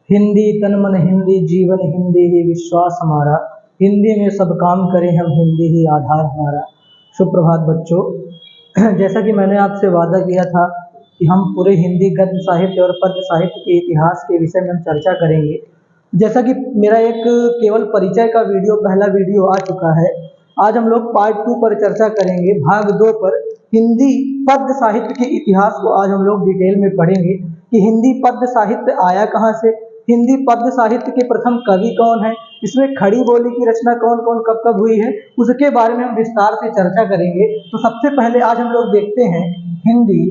हिंदी तन मन हिंदी जीवन हिंदी ही विश्वास हमारा, हिंदी में सब काम करें हम, हिंदी ही आधार हमारा। सुप्रभात बच्चों, जैसा कि मैंने आपसे वादा किया था कि हम पूरे हिंदी गद्य साहित्य और पद्य साहित्य के इतिहास के विषय में हम चर्चा करेंगे। जैसा कि मेरा एक केवल परिचय का वीडियो, पहला वीडियो आ चुका है, आज हम लोग पार्ट 2 पर चर्चा करेंगे, भाग 2 पर हिंदी पद्य साहित्य के इतिहास को आज हम लोग डिटेल में पढ़ेंगे कि हिंदी पद्य साहित्य आया कहाँ से, हिंदी पद्य साहित्य के प्रथम कवि कौन है, इसमें खड़ी बोली की रचना कौन कौन कब कब हुई है, उसके बारे में हम विस्तार से चर्चा करेंगे। तो सबसे पहले आज हम लोग देखते हैं हिंदी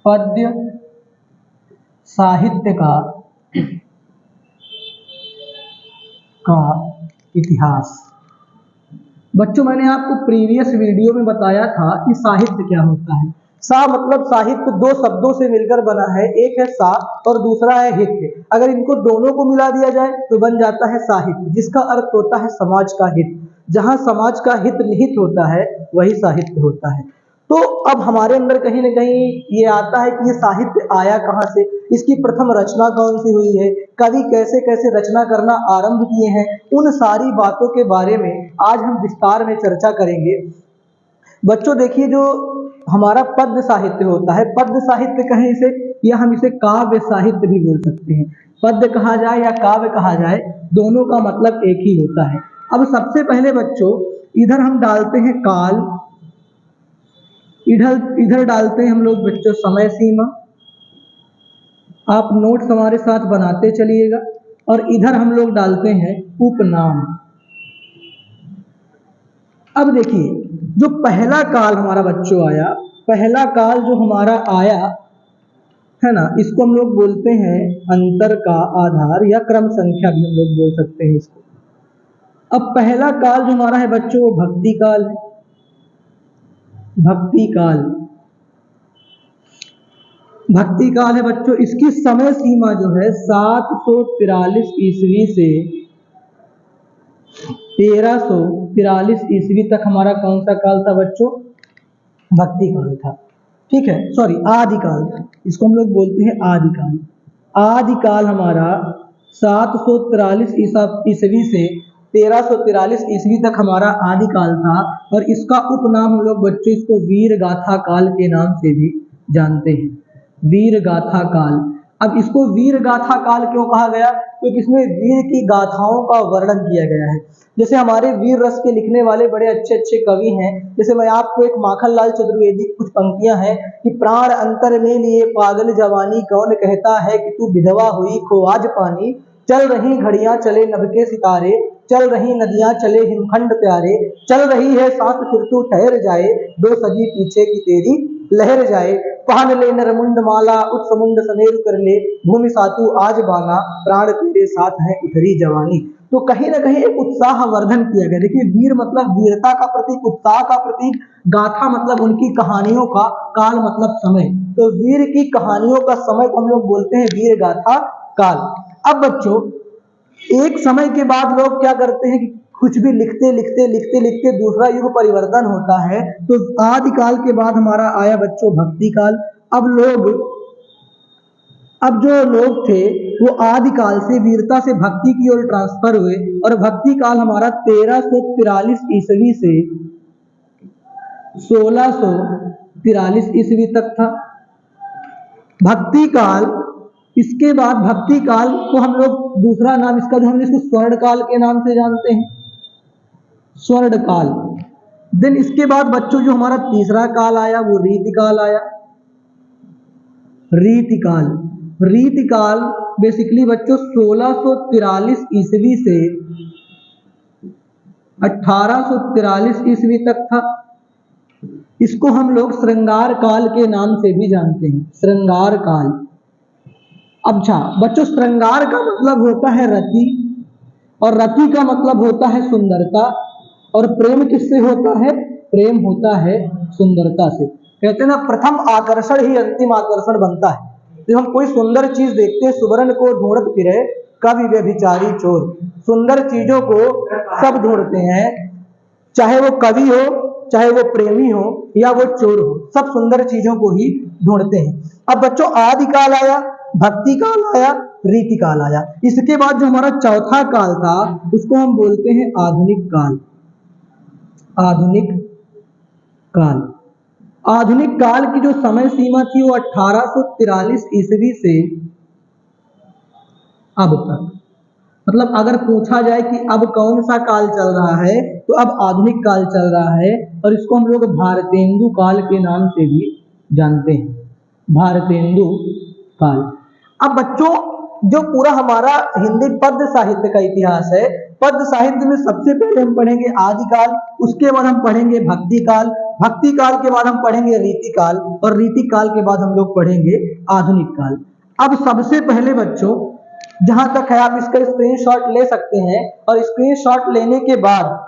पद्य साहित्य का इतिहास। बच्चों, मैंने आपको प्रीवियस वीडियो में बताया था कि साहित्य क्या होता है। सा मतलब साहित्य दो शब्दों से मिलकर बना है, एक है सा और दूसरा है हित। अगर इनको दोनों को मिला दिया जाए तो बन जाता है साहित्य, जिसका अर्थ होता है समाज का हित। जहां समाज का हित निहित होता है वही साहित्य होता है। तो अब हमारे अंदर कहीं ना कहीं ये आता है कि ये साहित्य आया कहाँ से, इसकी प्रथम रचना कौन सी हुई है, कवि कैसे कैसे रचना करना आरंभ किए हैं, उन सारी बातों के बारे में आज हम विस्तार में चर्चा करेंगे। बच्चों देखिए, जो हमारा पद्य साहित्य होता है, पद्य साहित्य कहें इसे, या हम इसे काव्य साहित्य भी बोल सकते हैं। पद्य कहा जाए या काव्य कहा जाए, दोनों का मतलब एक ही होता है। अब सबसे पहले बच्चों, इधर हम डालते हैं काल, इधर डालते हैं हम लोग बच्चों समय सीमा। आप नोट्स हमारे साथ बनाते चलिएगा। और इधर हम लोग डालते हैं उपनाम। अब देखिए, जो पहला काल हमारा बच्चों आया, पहला काल जो हमारा आया है ना, इसको हम लोग बोलते हैं अंतर का आधार, या क्रम संख्या भी हम लोग बोल सकते हैं इसको। अब पहला काल जो हमारा है बच्चों, वो भक्ति काल है। भक्ति काल, भक्ति काल है बच्चों। इसकी समय सीमा जो है 743 ईस्वी से 1343 ईस्वी तक हमारा कौन सा काल था बच्चों? भक्ति काल था। ठीक है, सॉरी, आदिकाल था। इसको हम लोग बोलते हैं आदिकाल। आदिकाल हमारा 743 ईस्वी से 1343 ईस्वी तक हमारा आदिकाल था। और इसका उपनाम हम लोग बच्चों इसको वीर गाथा काल के नाम से भी जानते हैं, वीर गाथा काल। अब इसको वीर गाथा काल क्यों कहा गया? क्योंकि इसमें वीर की गाथाओं का वर्णन किया गया है। जैसे हमारे वीर रस के लिखने वाले बड़े अच्छे अच्छे कवि हैं, जैसे मैं आपको एक माखनलाल चतुर्वेदी की कुछ पंक्तियां हैं कि प्राण अंतर में लिए पागल जवानी, कौन कहता है कि तू विधवा हुई खो आज पानी, चल रही घड़ियां चले नभ के सितारे, चल रही नदियां चले हिमखंड प्यारे, चल रही है सांस फिर तू ठहर जाए, दो सजी पीछे की तेरी लहर जाए, पहन ले नरमुंड माला उत्समुंड सनेर कर ले, भूमि सातु आज बाना, प्राण तेरे साथ है उठरी जवानी। तो कहीं ना कहीं एक उत्साह वर्धन किया गया। देखिए, वीर मतलब वीरता का प्रतीक, उत्साह का प्रतीक, गाथा मतलब उनकी कहानियों का, काल मतलब समय। तो वीर की कहानियों का समय को हम लोग बोलते हैं वीर गाथा काल। अब बच्चों, एक समय के बाद लोग क्या करते हैं कि कुछ भी लिखते लिखते लिखते लिखते दूसरा युग परिवर्तन होता है। तो आदिकाल के बाद हमारा आया बच्चों भक्ति काल। अब जो लोग थे वो आदिकाल से वीरता से भक्ति की ओर ट्रांसफर हुए। और भक्ति काल हमारा 1343 ईस्वी से 1643 ईस्वी तक था भक्ति काल। इसके बाद भक्ति काल को हम लोग दूसरा नाम इसका जो हम इसको स्वर्ण काल के नाम से जानते हैं, स्वर्ण काल। देन इसके बाद बच्चों जो हमारा तीसरा काल आया वो रीतिकाल आया। रीतिकाल, रीतिकाल बेसिकली बच्चों 1643 ईस्वी से 1843 ईस्वी तक था। इसको हम लोग श्रृंगार काल के नाम से भी जानते हैं, श्रृंगार काल। अच्छा बच्चों, श्रृंगार का मतलब होता है रति, और रति का मतलब होता है सुंदरता। और प्रेम किससे होता है? प्रेम होता है सुंदरता से। कहते हैं ना, प्रथम आकर्षण ही अंतिम आकर्षण बनता है। जब हम कोई सुंदर चीज देखते हैं, सुवर्ण को ढूंढत फिरे कवि व्यभिचारी चोर। सुंदर चीजों को सब ढूंढते हैं, चाहे वो कवि हो, चाहे वो प्रेमी हो, या वो चोर हो, सब सुंदर चीजों को ही ढूंढते हैं। अब बच्चों आदिकाल आया, भक्ति काल आया, रीति काल आया। इसके बाद जो हमारा चौथा काल था उसको हम बोलते हैं आधुनिक काल। आधुनिक काल। आधुनिक काल की जो समय सीमा थी वो 1843 ईस्वी से अब तक। मतलब अगर पूछा जाए कि अब कौन सा काल चल रहा है तो अब आधुनिक काल चल रहा है, और इसको हम लोग भारतेंदु काल के नाम से भी जानते हैं, भारतेंदु काल। अब बच्चों जो पूरा हमारा हिंदी पद्य साहित्य का इतिहास है, पद्य साहित्य में सबसे पहले हम पढ़ेंगे आदिकाल, उसके बाद हम पढ़ेंगे भक्ति काल, भक्ति काल के बाद हम पढ़ेंगे रीति काल, और रीति काल के बाद हम लोग पढ़ेंगे आधुनिक काल। अब सबसे पहले बच्चों जहां तक है आप इसका स्क्रीनशॉट ले सकते हैं, और स्क्रीनशॉट लेने के बाद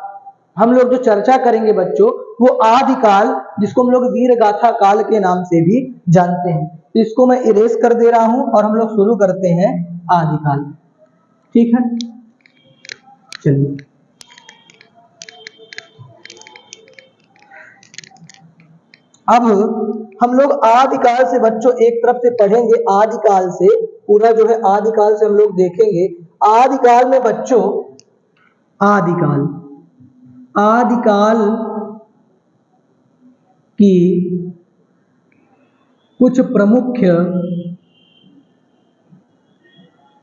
हम लोग जो चर्चा करेंगे बच्चों वो आदिकाल, जिसको हम लोग वीर गाथा काल के नाम से भी जानते हैं। तो इसको मैं इरेज कर दे रहा हूं और हम लोग शुरू करते हैं आदिकाल। ठीक है, चलिए। अब हम लोग आदिकाल से बच्चों एक तरफ से पढ़ेंगे, आदिकाल से पूरा जो है आदिकाल से हम लोग देखेंगे। आदिकाल में बच्चों आदिकाल, आदिकाल की कुछ प्रमुख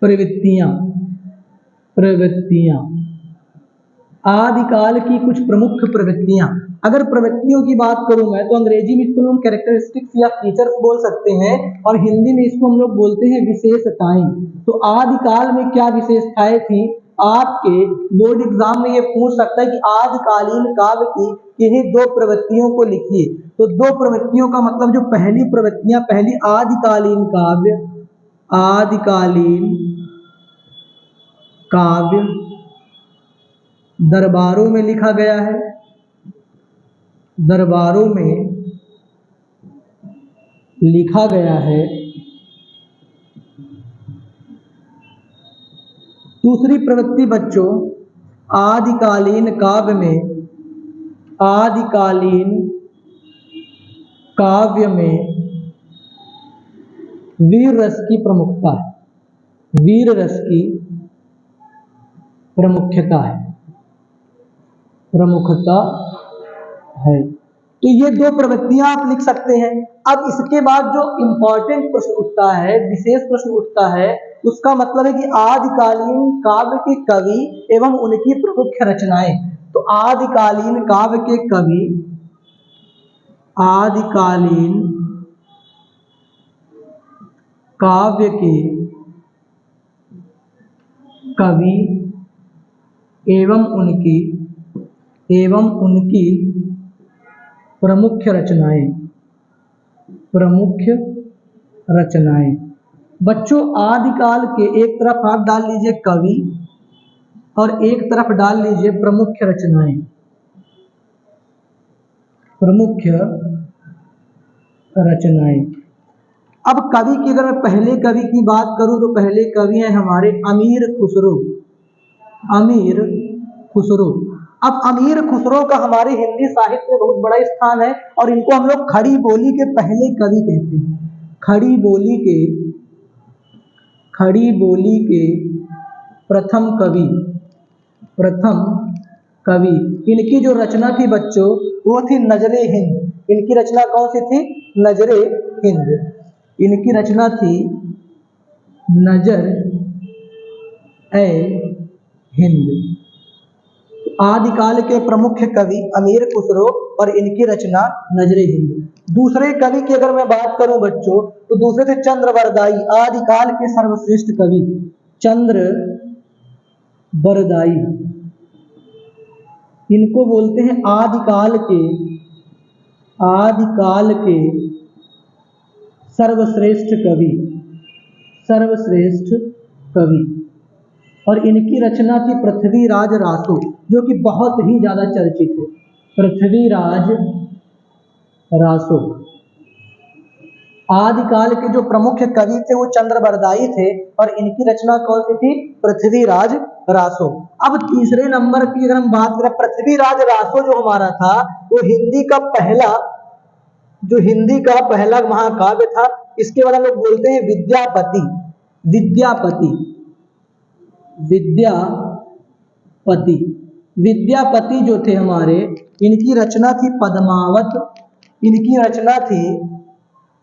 प्रवृत्तियां, आदिकाल की कुछ प्रमुख प्रवृत्तियां। अगर प्रवृत्तियों की बात करूं मैं तो अंग्रेजी में इसको हम कैरेक्टरिस्टिक्स या फीचर्स बोल सकते हैं, और हिंदी में इसको हम लोग बोलते हैं विशेषताएं। तो आदिकाल में क्या विशेषताएं थी, आपके बोर्ड एग्जाम में ये पूछ सकता है कि आदिकालीन काव्य की किन्हीं दो प्रवृत्तियों को लिखिए। तो दो प्रवृत्तियों का मतलब जो पहली प्रवृत्तियां, पहली आदिकालीन काव्य, आदिकालीन काव्य दरबारों में लिखा गया है, दरबारों में लिखा गया है। दूसरी प्रवृत्ति बच्चों आदिकालीन काव्य में, आदिकालीन काव्य में वीर रस की प्रमुखता है, वीर रस की प्रमुखता है, प्रमुखता है। तो ये दो प्रवृत्तियां आप लिख सकते हैं। अब इसके बाद जो इंपॉर्टेंट प्रश्न उठता है, विशेष प्रश्न उठता है, उसका मतलब है कि आदिकालीन काव्य के कवि एवं उनकी प्रमुख रचनाएं। तो आदिकालीन काव्य के कवि, आदिकालीन काव्य के कवि एवं उनकी प्रमुख रचनाएं, प्रमुख रचनाएं। बच्चों आदिकाल के एक तरफ आप डाल लीजिए कवि और एक तरफ डाल लीजिए प्रमुख रचनाएं, प्रमुख रचनाएं। अब कवि की अगर मैं पहले कवि की बात करूं तो पहले कवि हैं हमारे अमीर खुसरो, अमीर खुसरो। अब अमीर खुसरो का हमारे हिंदी साहित्य में बहुत बड़ा स्थान है, और इनको हम लोग खड़ी बोली के पहले कवि कहते हैं। खड़ी बोली के प्रथम कवि, प्रथम कवि। इनकी जो रचना थी बच्चों वो थी नजरे हिंद। इनकी रचना कौन सी थी, नजरे हिंद। इनकी रचना थी नजर ए हिंद। आदिकाल के प्रमुख कवि अमीर खुसरो और इनकी रचना नजरे हिंद। दूसरे कवि की अगर मैं बात करूं बच्चों तो दूसरे थे चंद्रवरदाई, आदिकाल के सर्वश्रेष्ठ कवि चंद्रवरदाई। इनको बोलते हैं आदिकाल के सर्वश्रेष्ठ कवि, सर्वश्रेष्ठ कवि। और इनकी रचना थी पृथ्वीराज रासो, जो कि बहुत ही ज्यादा चर्चित है। पृथ्वीराज रासो। आदिकाल के जो प्रमुख कवि थे वो चंद्रवरदाई थे, और इनकी रचना कौन सी थी, पृथ्वीराज रासो। अब तीसरे नंबर की अगर हम बात करें, पृथ्वीराज रासो जो हमारा था वो हिंदी का पहला जो हिंदी का पहला महाकाव्य था, इसके बाद हम लोग बोलते हैं विद्यापति। विद्यापति, विद्यापति, विद्यापति जो थे हमारे, इनकी रचना थी पद्मावत, इनकी रचना थी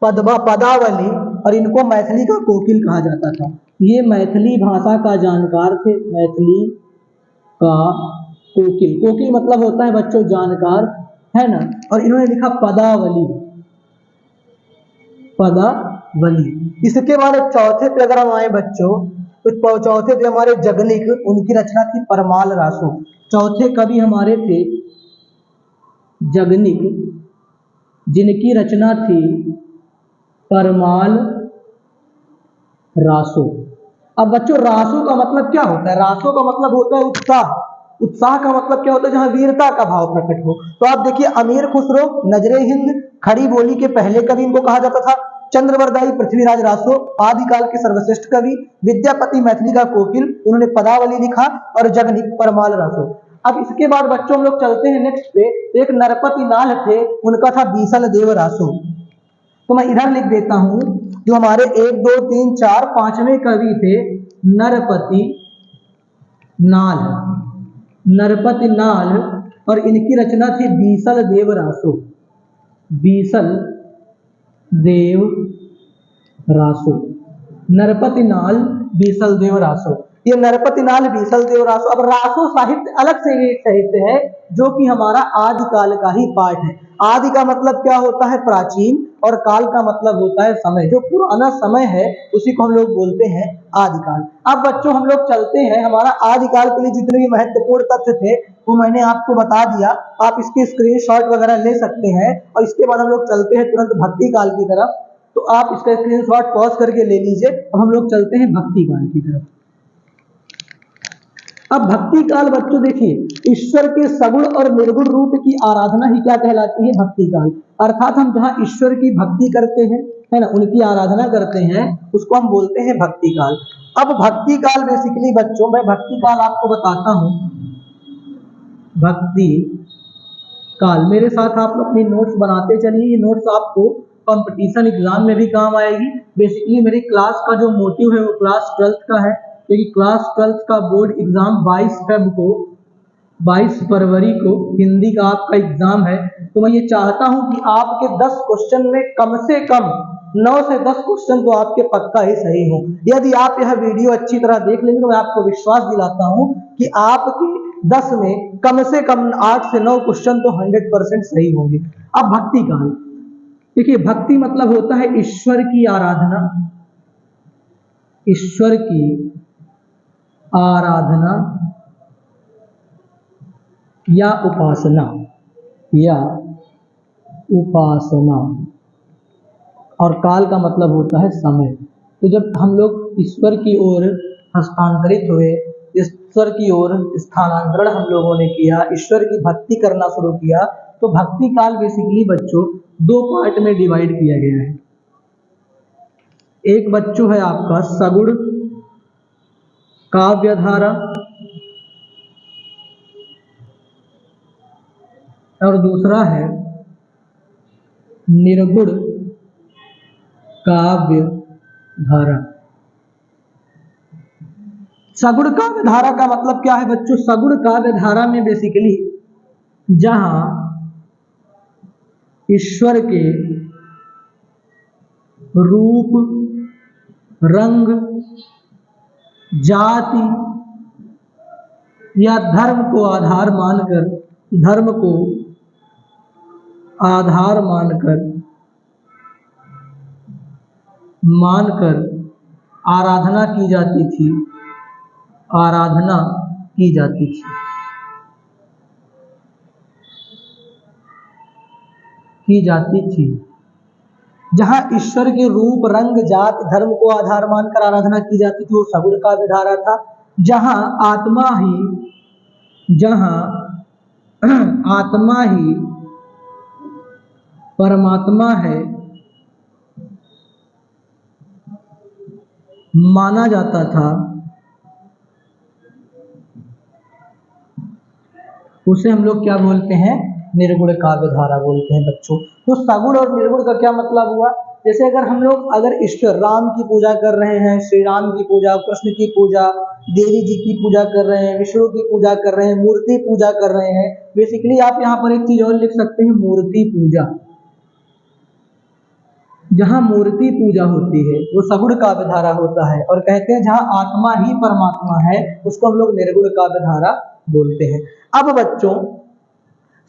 पदावली, और इनको मैथिली का कोकिल कहा जाता था। ये मैथिली भाषा का जानकार थे, मैथिली का कोकिल। कोकिल मतलब होता है बच्चों जानकार, है ना। और इन्होंने लिखा पदावली, पदावली। इसके बाद चौथे पे अगर हम आए बच्चों, तो चौथे थे हमारे जगनिक, उनकी रचना थी परमाल रासो। चौथे कवि हमारे थे जगनिक, जिनकी रचना थी परमाल रासो। अब बच्चों रासो का मतलब क्या होता है? रासो का मतलब होता है उत्साह। उत्साह का मतलब क्या होता है? जहां वीरता का भाव प्रकट हो। तो आप देखिए, अमीर खुसरो, नजरे हिंद, खड़ी बोली के पहले कवि इनको कहा जाता था। चंद्रवरदाई पृथ्वीराज रासो, आदिकाल के सर्वश्रेष्ठ कवि। विद्यापति मैथिली का कोकिल, इन्होंने पदावली लिखा। और जगनिक परमाल रासो। अब इसके बाद बच्चों हम लोग चलते हैं नेक्स्ट पे। एक नरपति नाल थे, उनका था बीसल देव रासो। तो मैं इधर लिख देता हूं, जो हमारे 1 2 3 4 5वें कवि थे नरपति नाल, नरपति नाल, और इनकी रचना थी बीसल देव रासो, बीसल देव रासो। नरपति नाल, बीसल देव रासो, ये नरपति नाल, बीसल देव रासो। अब रासो साहित्य अलग से एक साहित्य है, जो कि हमारा आदिकाल का ही पार्ट है। आदि का मतलब क्या होता है? प्राचीन, और काल का मतलब होता है समय। जो पुराना समय है उसी को हम लोग बोलते हैं आदिकाल। अब बच्चों हम लोग चलते हैं, हमारा आदिकाल के लिए जितने भी महत्वपूर्ण तथ्य थे वो मैंने आपको बता दिया। आप इसके स्क्रीनशॉट वगैरह ले सकते हैं। और इसके बाद हम लोग चलते हैं तुरंत भक्ति काल की तरफ। तो आप इसका स्क्रीनशॉट पॉज करके ले लीजिए। अब हम लोग चलते हैं भक्ति काल की तरफ। अब भक्ति काल बच्चों देखिए, ईश्वर के सगुण और निर्गुण रूप की आराधना ही क्या कहलाती है? भक्ति काल। अर्थात हम जहां ईश्वर की भक्ति करते हैं, है ना, उनकी आराधना करते हैं, उसको हम बोलते हैं भक्ति काल। अब भक्ति काल बेसिकली बच्चों, मैं भक्ति काल आपको बताता हूं। भक्ति काल, मेरे साथ आप अपनी नोट्स बनाते चलिए। ये नोट्स आपको कंपटीशन एग्जाम में भी काम आएगी। बेसिकली मेरी क्लास का जो मोटिव है वो क्लास 12th का है, क्योंकि क्लास 12th का बोर्ड एग्जाम 22 फरवरी को हिंदी का आपका एग्जाम है। तो मैं ये चाहता हूं कि आपके 10 क्वेश्चन में कम से कम 9 से 10 क्वेश्चन तो आपके पक्का ही सही हो। यदि आप यह वीडियो अच्छी तरह देख लेंगे तो मैं आपको विश्वास दिलाता हूं कि आपके 10 में कम से कम 8 से 9 क्वेश्चन तो 100% सही होंगे। अब भक्ति काल देखिए, भक्ति मतलब होता है ईश्वर की आराधना, ईश्वर की आराधना या उपासना, या उपासना। और काल का मतलब होता है समय। तो जब हम लोग ईश्वर की ओर हस्तांतरित हुए, ईश्वर की ओर स्थानांतरण हम लोगों ने किया, ईश्वर की भक्ति करना शुरू किया, तो भक्ति काल बेसिकली बच्चों 2 पार्ट में डिवाइड किया गया है। एक बच्चों है आपका सगुण काव्य धारा, और दूसरा है निर्गुण काव्य धारा। सगुण काव्य धारा का मतलब क्या है बच्चों? सगुण काव्य धारा में बेसिकली जहां ईश्वर के रूप, रंग, जाति या धर्म को आधार मानकर, धर्म को आधार मानकर आराधना की जाती थी, आराधना की जाती थी, की जाती थी। जहां ईश्वर के रूप, रंग, जात, धर्म को आधार मानकर आराधना की जाती थी वो सगुण काव्य धारा था। जहां आत्मा ही परमात्मा है माना जाता था, उसे हम लोग क्या बोलते हैं? निर्गुण काव्य धारा बोलते हैं बच्चों। तो सगुण और निर्गुण का क्या मतलब हुआ? जैसे अगर ईश्वर राम की पूजा कर रहे हैं, श्री राम की पूजा, कृष्ण की पूजा, देवी जी की पूजा कर रहे हैं, विष्णु की पूजा कर रहे हैं, मूर्ति पूजा कर रहे हैं, बेसिकली आप यहाँ पर एक चीज और लिख सकते हैं, मूर्ति पूजा। जहां मूर्ति पूजा होती है वो सगुण काव्य धारा होता है, और कहते हैं जहां आत्मा ही परमात्मा है उसको हम लोग निर्गुण काव्य धारा बोलते हैं। अब बच्चों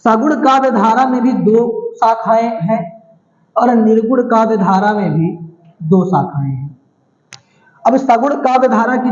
सगुण काव्य धारा में भी दो शाखाएं हैं और निर्गुण काव्य धारा में भी दो शाखाएं हैं। अब सगुण काव्य धारा की